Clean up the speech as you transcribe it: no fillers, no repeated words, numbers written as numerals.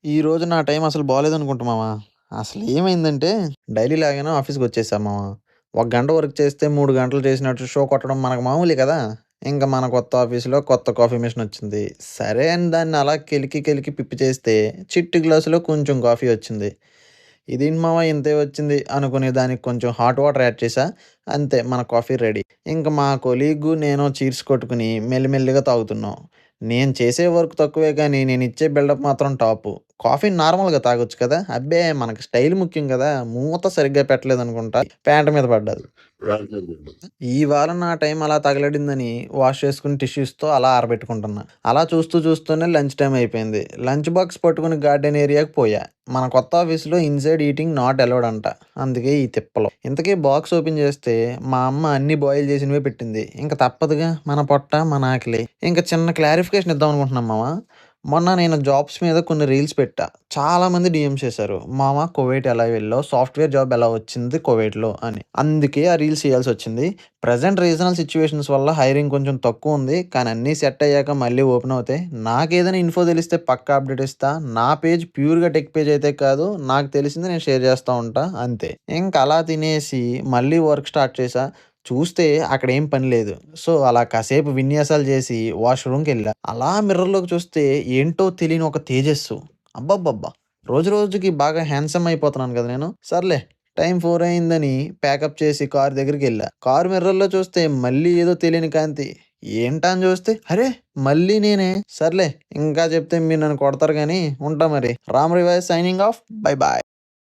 ఈరోజు నా టైం అసలు బాలేదనుకుంటా మామ. అసలేమైందంటే డైలీ లాగానే ఆఫీస్‌కొచ్చేసా మామ. ఒక గంట వర్క్ చేస్తే 3 గంటలు చేసినట్టు షో కొట్టడం మనకు మామూలే కదా! ఇంక మన కొత్త ఆఫీస్‌లో కొత్త కాఫీ మెషినొచ్చింది. సరే అని దాన్ని అలా కెలికి కెలికి పిప్పి చేస్తే చిట్టి గ్లాసులో కొంచెం కాఫీ వచ్చింది. ఇదేంటి మామ ఇంతే వచ్చింది అనుకుని దానికి కొంచెం హాట్ వాటర్ యాడ్ చేశా. అంతే మన కాఫీ రెడీ. ఇంక మా కొలీగు నేను చీర్స్ కొట్టుకొని మెల్లిమెల్లిగా తాగుతున్నాం. నేను చేసే వర్క్ తక్కువే కానీ నేనిచ్చే బిల్డప్ మాత్రం టాపు. కాఫీని నార్మల్‌గా తాగొచ్చు కదా! అబ్బే! మనకి స్టైల్ ముఖ్యం గదా! మూత సరిగ్గా పెట్టలేదనుకుంటా ప్యాంట్ మీద పడ్డది. ఈ వారం నా టైం అలా తగలడిందని వాష్ చేసుకొని టిష్యూస్‌తో అలా ఆరబెట్టుకుంటున్నా. అలా చూస్తూ చూస్తూనే లంచ్ టైమ్ అయిపోయింది. లంచ్ బాక్స్ పట్టుకొని గార్డెన్ ఏరియాకి పోయా. మన కొత్త ఆఫీస్‌లో ఇన్‌సైడ్ ఈటింగ్ నాట్ అలౌడ్ అంట. అందుకే ఈ తిప్పలు. ఇంతకీ బాక్స్ ఓపెన్ చేస్తే మా అమ్మ అన్నీ బాయిల్ చేసినవే పెట్టింది. ఇంక తప్పదుగా మన పొట్ట, మన ఆకలి. ఇంక చిన్న క్లారిఫికేషన్ ఇద్దాం అనుకుంటున్నాం మామ. మొన్న నేను జాబ్స్ మీద కొన్ని రీల్స్ పెట్టా. చాలామంది డీఎమ్స్ చేశారు. "మామ కువైట్ ఎలా వెళ్ళావు? సాఫ్ట్‌వేర్ జాబ్ ఎలా వచ్చింది కువైట్‌లో" అని. అందుకే ఆ రీల్స్ చేయాల్సొచ్చింది. ప్రెజెంట్ రీజనల్ సిట్యుయేషన్స్ వల్ల హైరింగ్ కొంచెం తక్కువుంది. కానీ అన్నీ సెట్ అయ్యాక మళ్ళీ ఓపెన్ అవుతాయి. నాకేదైనా ఇన్ఫో తెలిస్తే పక్కా అప్డేట్ ఇస్తా. నా పేజ్ ప్యూర్‌గా టెక్ పేజ్ అయితే కాదు. నాకు తెలిసింది నేను షేర్ చేస్తా ఉంటా అంతే. ఇంక అలా తినేసి మళ్ళీ వర్క్ స్టార్ట్ చేశా. చూస్తే అక్కడేం పని లేదు. సో, అలా కాసేపు విన్యాసాలు చేసి వాష్‌రూమ్‌కెళ్ళా. అలా మిర్రర్‌లోకి చూస్తే ఏంటో తెలియని ఒక తేజస్సు. అబ్బబ్బబ్బా! రోజు రోజుకి బాగా హ్యాండ్సమ్ అయిపోతున్నాను కదా నేను. సర్లే టైం 4 అయిందని ప్యాకప్ చేసి కారు దగ్గరికెళ్ళా. కారు మిర్రర్‌లో చూస్తే మళ్ళీ ఏదో తెలియని కాంతి. ఏంటా అని చూస్తే అరే! మళ్ళీ నేనే. సర్లే ఇంకా చెప్తే మీరు నన్ను కొడతారు గానీ ఉంటా మరి. Ram రివాజ్ signing off. By by.